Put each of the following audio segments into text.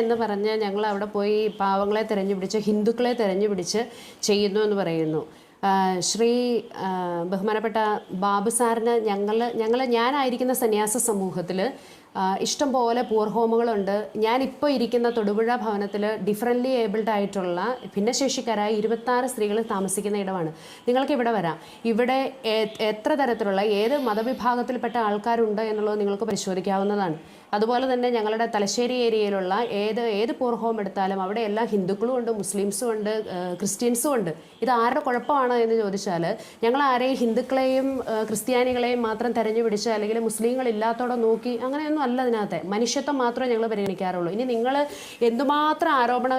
എന്ന് പറഞ്ഞ് ഞങ്ങൾ അവിടെ പോയി പാവങ്ങളെ തിരഞ്ഞുപിടിച്ച് ഹിന്ദുക്കളെ തിരഞ്ഞുപിടിച്ച് ചെയ്യുന്നു എന്ന് പറയുന്നു. ശ്രീ ബഹുമാനപ്പെട്ട ബാബു സാറിന് ഞാനായിരിക്കുന്ന സന്യാസ സമൂഹത്തിൽ ഇഷ്ടം പോലെ പൂർ ഹോമുകളുണ്ട്. ഞാനിപ്പോൾ ഇരിക്കുന്ന തൊടുപുഴ ഭവനത്തിൽ ഡിഫറൻ്റ്ലി ഏബിൾഡ് ആയിട്ടുള്ള ഭിന്നശേഷിക്കാരായ 26 സ്ത്രീകൾ താമസിക്കുന്ന ഇടമാണ്. നിങ്ങൾക്ക് ഇവിടെ വരാം. ഇവിടെ എത്ര തരത്തിലുള്ള ഏത് മതവിഭാഗത്തിൽപ്പെട്ട ആൾക്കാരുണ്ട് എന്നുള്ളത് നിങ്ങൾക്ക് പരിശോധിക്കാവുന്നതാണ്. അതുപോലെ തന്നെ ഞങ്ങളുടെ തലശ്ശേരി ഏരിയയിലുള്ള ഏത് പൂർ ഹോം എടുത്താലും അവിടെ എല്ലാം ഹിന്ദുക്കളും ഉണ്ട്, മുസ്ലിംസും ഉണ്ട്, ക്രിസ്ത്യൻസും ഉണ്ട്. ഇത് ആരുടെ കുഴപ്പമാണ് എന്ന് ചോദിച്ചാൽ ഞങ്ങൾ ആരെയും ഹിന്ദുക്കളെയും ക്രിസ്ത്യാനികളെയും മാത്രം തെരഞ്ഞുപിടിച്ച് അല്ലെങ്കിൽ മുസ്ലിങ്ങളില്ലാത്തോടെ നോക്കി അങ്ങനെയൊന്നും അല്ല. അതിനകത്തെ മനുഷ്യത്വം മാത്രമേ ഞങ്ങൾ പരിഗണിക്കാറുള്ളൂ. ഇനി നിങ്ങൾ എന്തുമാത്രം ആരോപണം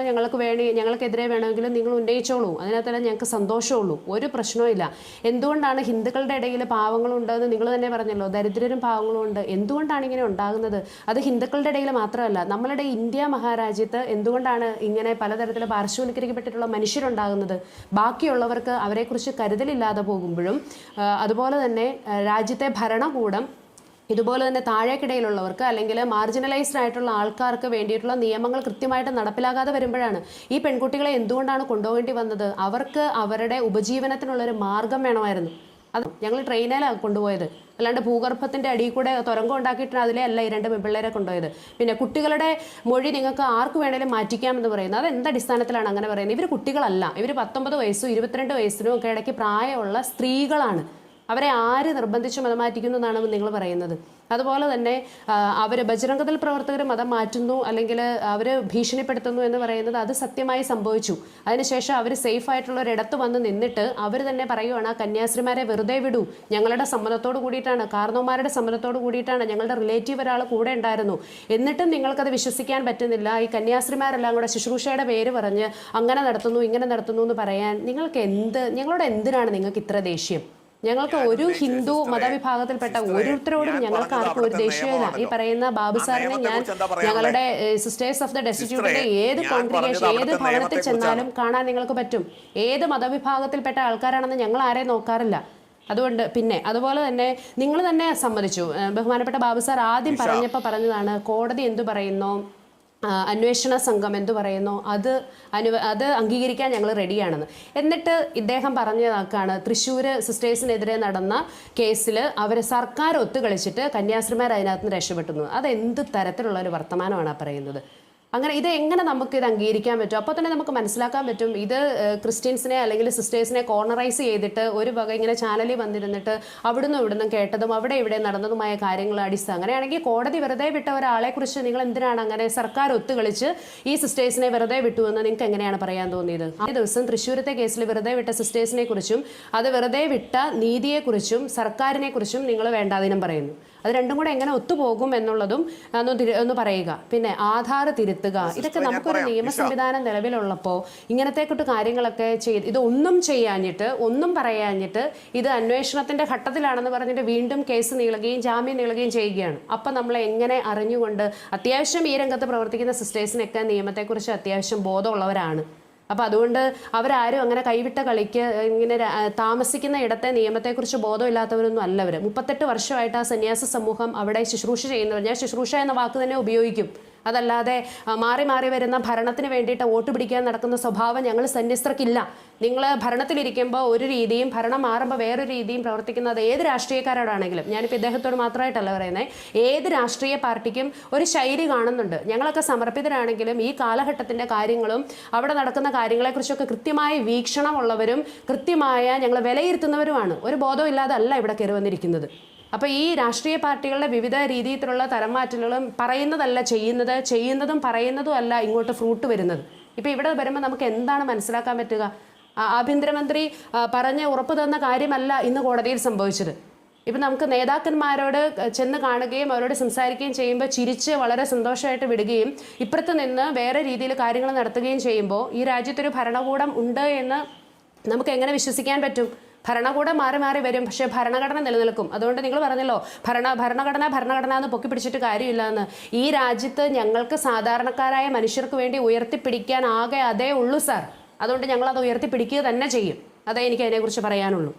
ഞങ്ങൾക്കെതിരെ വേണമെങ്കിലും നിങ്ങൾ ഉന്നയിച്ചോളൂ, അതിനകത്തെല്ലാം ഞങ്ങൾക്ക് സന്തോഷമുള്ളൂ, ഒരു പ്രശ്നവും ഇല്ല. എന്തുകൊണ്ടാണ് ഹിന്ദുക്കളുടെ ഇടയിൽ പാവങ്ങളുണ്ടെന്ന് നിങ്ങൾ തന്നെ പറഞ്ഞല്ലോ, ദരിദ്രരും പാവങ്ങളും ഉണ്ട്. എന്തുകൊണ്ടാണ് ഇങ്ങനെ ഉണ്ടാകുന്നത്? അത് ഹിന്ദുക്കളുടെ ഇടയിൽ മാത്രമല്ല, നമ്മളുടെ ഇന്ത്യ മഹാരാജ്യത്ത് എന്തുകൊണ്ടാണ് ഇങ്ങനെ പലതരത്തിലുള്ള പാർശ്വവൽക്കരിക്കപ്പെട്ടിട്ടുള്ള മനുഷ്യരുണ്ടാകുന്നത്? ബാക്കിയുള്ളവർക്ക് അവരെക്കുറിച്ച് കരുതലില്ലാതെ പോകുമ്പോഴും അതുപോലെ തന്നെ രാജ്യത്തെ ഭരണകൂടം ഇതുപോലെ തന്നെ താഴേക്കിടയിലുള്ളവർക്ക് അല്ലെങ്കിൽ മാർജിനലൈസ്ഡ് ആയിട്ടുള്ള ആൾക്കാർക്ക് വേണ്ടിയിട്ടുള്ള നിയമങ്ങൾ കൃത്യമായിട്ട് നടപ്പിലാകാതെ വരുമ്പോഴാണ് ഈ പെൺകുട്ടികളെ എന്തുകൊണ്ടാണ് കൊണ്ടുപോകേണ്ടി വന്നത്? അവർക്ക് അവരുടെ ഉപജീവനത്തിനുള്ളൊരു മാർഗം വേണമായിരുന്നു. അത് ഞങ്ങൾ ട്രെയിനിലാണ് കൊണ്ടുപോയത്, അല്ലാണ്ട് ഭൂഗർഭത്തിൻ്റെ അടിയിൽ കൂടെ തുരങ്കം ഉണ്ടാക്കിയിട്ട് അതിലേ അല്ല ഈ 2 പെൺപിള്ളേരെ കൊണ്ടുപോയത്. പിന്നെ കുട്ടികളുടെ മൊഴി നിങ്ങൾക്ക് ആർക്ക് വേണേലും മാറ്റിക്കാമെന്ന് പറയുന്നത് അത് എന്തടിസ്ഥാനത്തിലാണ് അങ്ങനെ പറയുന്നത്? ഇവർ കുട്ടികളല്ല, ഇവർ 19 വയസ്സും 22 വയസ്സിനും ഒക്കെ ഇടയ്ക്ക് പ്രായമുള്ള സ്ത്രീകളാണ്. അവരെ ആര് നിർബന്ധിച്ച് മതം മാറ്റിക്കുന്നു എന്നാണ് നിങ്ങൾ പറയുന്നത്? അതുപോലെ തന്നെ അവർ ബജറംഗദൾ പ്രവർത്തകർ മതം മാറ്റുന്നു അല്ലെങ്കിൽ അവർ ഭീഷണിപ്പെടുത്തുന്നു എന്ന് പറയുന്നത് അത് സത്യമായി സംഭവിച്ചു. അതിനുശേഷം അവർ സേഫ് ആയിട്ടുള്ള ഒരിടത്ത് വന്ന് നിന്നിട്ട് അവർ തന്നെ പറയുവാണ്, ആ കന്യാസ്ത്രീമാരെ വെറുതെ വിടൂ, ഞങ്ങളുടെ സമ്മതത്തോട് കൂടിയിട്ടാണ്, കാർന്നോമാരുടെ സമ്മതത്തോട് കൂടിയിട്ടാണ്, ഞങ്ങളുടെ റിലേറ്റീവ് ഒരാൾ കൂടെ ഉണ്ടായിരുന്നു. എന്നിട്ടും നിങ്ങൾക്കത് വിശ്വസിക്കാൻ പറ്റുന്നില്ല. ഈ കന്യാസ്ത്രീമാരെല്ലാം കൂടെ ശുശ്രൂഷയുടെ പേര് പറഞ്ഞ് അങ്ങനെ നടത്തുന്നു ഇങ്ങനെ നടത്തുന്നു എന്ന് പറയാൻ ഞങ്ങളോട് എന്തിനാണ് നിങ്ങൾക്ക് ഇത്ര ദേഷ്യം? ഞങ്ങൾക്ക് ഒരു ഹിന്ദു മതവിഭാഗത്തിൽപ്പെട്ട ഓരോരുത്തരോടും ഞങ്ങൾക്ക് ആർക്കും ഒരു ദേഷ്യമില്ല. ഈ പറയുന്ന ബാബു സാറിനെ ഞങ്ങളുടെ സിസ്റ്റേഴ്സ് ഓഫ് ദ ഡെസ്റ്റിറ്റ്യൂട്ടിന്റെ ഏത് കോൺഗ്രിഗേഷൻ ഏത് ഭവനത്തിൽ ചെന്നാലും കാണാൻ നിങ്ങൾക്ക് പറ്റും. ഏത് മതവിഭാഗത്തിൽപ്പെട്ട ആൾക്കാരാണെന്ന് ഞങ്ങൾ ആരെയും നോക്കാറില്ല. അതുകൊണ്ട് പിന്നെ അതുപോലെ തന്നെ നിങ്ങൾ തന്നെ സമ്മതിച്ചു, ബഹുമാനപ്പെട്ട ബാബു സാർ ആദ്യം പറഞ്ഞതാണ് കോടതി എന്തു പറയുന്നു, അന്വേഷണ സംഘം എന്തു പറയുന്നു, അത് അംഗീകരിക്കാൻ ഞങ്ങൾ റെഡിയാണെന്ന്. എന്നിട്ട് ഇദ്ദേഹം പറഞ്ഞതാക്കാണ് തൃശ്ശൂർ സിസ്റ്റേഴ്സിനെതിരെ നടന്ന കേസിൽ അവർ സർക്കാർ ഒത്തുകളിച്ചിട്ട് കന്യാസ്ത്രീമാർ അതിനകത്ത് നിന്ന് രക്ഷപ്പെട്ടുന്നു. അതെന്ത് തരത്തിലുള്ള ഒരു വർത്തമാനമാണ് പറയുന്നത്? അങ്ങനെ ഇത് എങ്ങനെ നമുക്കിത് അംഗീകരിക്കാൻ പറ്റും? അപ്പോൾ തന്നെ നമുക്ക് മനസ്സിലാക്കാൻ പറ്റും ഇത് ക്രിസ്ത്യൻസിനെ അല്ലെങ്കിൽ സിസ്റ്റേഴ്സിനെ കോർണറൈസ് ചെയ്തിട്ട് ഒരു വക ഇങ്ങനെ ചാനലിൽ വന്നിരുന്നിട്ട് ഇവിടുന്നും കേട്ടതും അവിടെ ഇവിടെ നടന്നതുമായ കാര്യങ്ങൾ അങ്ങനെയാണെങ്കിൽ കോടതി വെറുതെ വിട്ട ഒരാളെ കുറിച്ച് നിങ്ങൾ എന്തിനാണ് അങ്ങനെ സർക്കാർ ഒത്തുകളിച്ച് ഈ സിസ്റ്റേഴ്സിനെ വെറുതെ വിട്ടുവെന്ന് നിങ്ങൾക്ക് എങ്ങനെയാണ് പറയാൻ തോന്നിയത്? ആ ദിവസം തൃശ്ശൂരത്തെ കേസിൽ വെറുതെ വിട്ട സിസ്റ്റേഴ്സിനെ കുറിച്ചും അത് വെറുതെ വിട്ട നീതിയെക്കുറിച്ചും സർക്കാരിനെ കുറിച്ചും നിങ്ങൾ വേണ്ടാതിനം പറയുന്നു. അത് രണ്ടും കൂടെ എങ്ങനെ ഒത്തുപോകും എന്നുള്ളതും ഒന്ന് പറയുക. പിന്നെ ആധാർ തിരുത്തുക, ഇതൊക്കെ നമുക്കൊരു നിയമ സംവിധാനം നിലവിലുള്ളപ്പോൾ ഇങ്ങനത്തെക്കൊട്ട് കാര്യങ്ങളൊക്കെ ഇതൊന്നും ചെയ്യാഞ്ഞിട്ട് ഒന്നും പറയാഞ്ഞിട്ട് ഇത് അന്വേഷണത്തിന്റെ ഘട്ടത്തിലാണെന്ന് പറഞ്ഞിട്ട് വീണ്ടും കേസ് നീളുകയും ജാമ്യം നീളുകയും ചെയ്യുകയാണ്. അപ്പം നമ്മൾ എങ്ങനെ അറിഞ്ഞുകൊണ്ട് അത്യാവശ്യം ഈ രംഗത്ത് പ്രവർത്തിക്കുന്ന സിസ്റ്റേഴ്സിനൊക്കെ നിയമത്തെക്കുറിച്ച് അത്യാവശ്യം ബോധമുള്ളവരാണ്. അപ്പോൾ അതുകൊണ്ട് അവരാരും അങ്ങനെ കൈവിട്ട കളിക്ക് ഇങ്ങനെ താമസിക്കുന്ന ഇടത്തെ നിയമത്തെക്കുറിച്ച് ബോധമില്ലാത്തവരൊന്നും അല്ല അവർ. 38 വർഷമായിട്ട് ആ സന്യാസ സമൂഹം അവിടെ ശുശ്രൂഷ ചെയ്യുന്നവർ. ഞാൻ ശുശ്രൂഷ എന്ന വാക്ക് തന്നെ ഉപയോഗിക്കും. അതല്ലാതെ മാറി മാറി വരുന്ന ഭരണത്തിന് വേണ്ടിയിട്ട് വോട്ട് പിടിക്കാൻ നടക്കുന്ന സ്വഭാവം ഞങ്ങൾ സന്യസ്തർക്കില്ല. നിങ്ങൾ ഭരണത്തിലിരിക്കുമ്പോൾ ഒരു രീതിയും ഭരണം മാറുമ്പോൾ വേറൊരു രീതിയും പ്രവർത്തിക്കുന്നത് ഏത് രാഷ്ട്രീയക്കാരോടാണെങ്കിലും, ഞാനിപ്പോൾ ഇദ്ദേഹത്തോട് മാത്രമായിട്ടല്ല പറയുന്നത്, ഏത് രാഷ്ട്രീയ പാർട്ടിക്കും ഒരു ശൈലി കാണുന്നുണ്ട്. ഞങ്ങളൊക്കെ സമർപ്പിതരാണെങ്കിലും ഈ കാലഘട്ടത്തിൻ്റെ കാര്യങ്ങളും അവിടെ നടക്കുന്ന കാര്യങ്ങളെക്കുറിച്ചൊക്കെ കൃത്യമായ വീക്ഷണമുള്ളവരും കൃത്യമായ ഞങ്ങൾ വിലയിരുത്തുന്നവരുമാണ്. ഒരു ബോധമില്ലാതെ അല്ല ഇവിടെ കയറി വന്നിരിക്കുന്നത്. അപ്പോൾ ഈ രാഷ്ട്രീയ പാർട്ടികളുടെ വിവിധ രീതിയിലുള്ള തരംമാറ്റലുകളും പറയുന്നതല്ല ചെയ്യുന്നതും പറയുന്നതും അല്ല ഇങ്ങോട്ട് ഫ്രൂട്ട് വരുന്നത്. ഇപ്പോൾ ഇവിടെ വരുമ്പോൾ നമുക്ക് എന്താണ് മനസ്സിലാക്കാൻ പറ്റുക? ആഭ്യന്തരമന്ത്രി പറഞ്ഞ് ഉറപ്പ് തന്ന കാര്യമല്ല ഇന്ന് കോടതിയിൽ സംഭവിച്ചത്. ഇപ്പം നമുക്ക് നേതാക്കന്മാരോട് ചെന്ന് കാണുകയും അവരോട് സംസാരിക്കുകയും ചെയ്യുമ്പോൾ ചിരിച്ച് വളരെ സന്തോഷമായിട്ട് വിടുകയും ഇപ്പുറത്ത് നിന്ന് വേറെ രീതിയിൽ കാര്യങ്ങൾ നടത്തുകയും ചെയ്യുമ്പോൾ ഈ രാജ്യത്തൊരു ഭരണകൂടം ഉണ്ട് എന്ന് നമുക്ക് എങ്ങനെ വിശ്വസിക്കാൻ പറ്റും? ഭരണകൂടം മാറി മാറി വരും, പക്ഷേ ഭരണഘടന നിലനിൽക്കും. അതുകൊണ്ട് നിങ്ങൾ പറഞ്ഞല്ലോ ഭരണഘടന എന്ന് പൊക്കി പിടിച്ചിട്ട് കാര്യമില്ല എന്ന്. ഈ രാജ്യത്ത് ഞങ്ങൾക്ക് സാധാരണക്കാരായ മനുഷ്യർക്ക് വേണ്ടി ഉയർത്തിപ്പിടിക്കാൻ ആകെ അതേ ഉള്ളൂ സാർ. അതുകൊണ്ട് ഞങ്ങളത് ഉയർത്തിപ്പിടിക്കുക തന്നെ ചെയ്യും. അതേ എനിക്ക് അതിനെക്കുറിച്ച് പറയാനുള്ളൂ.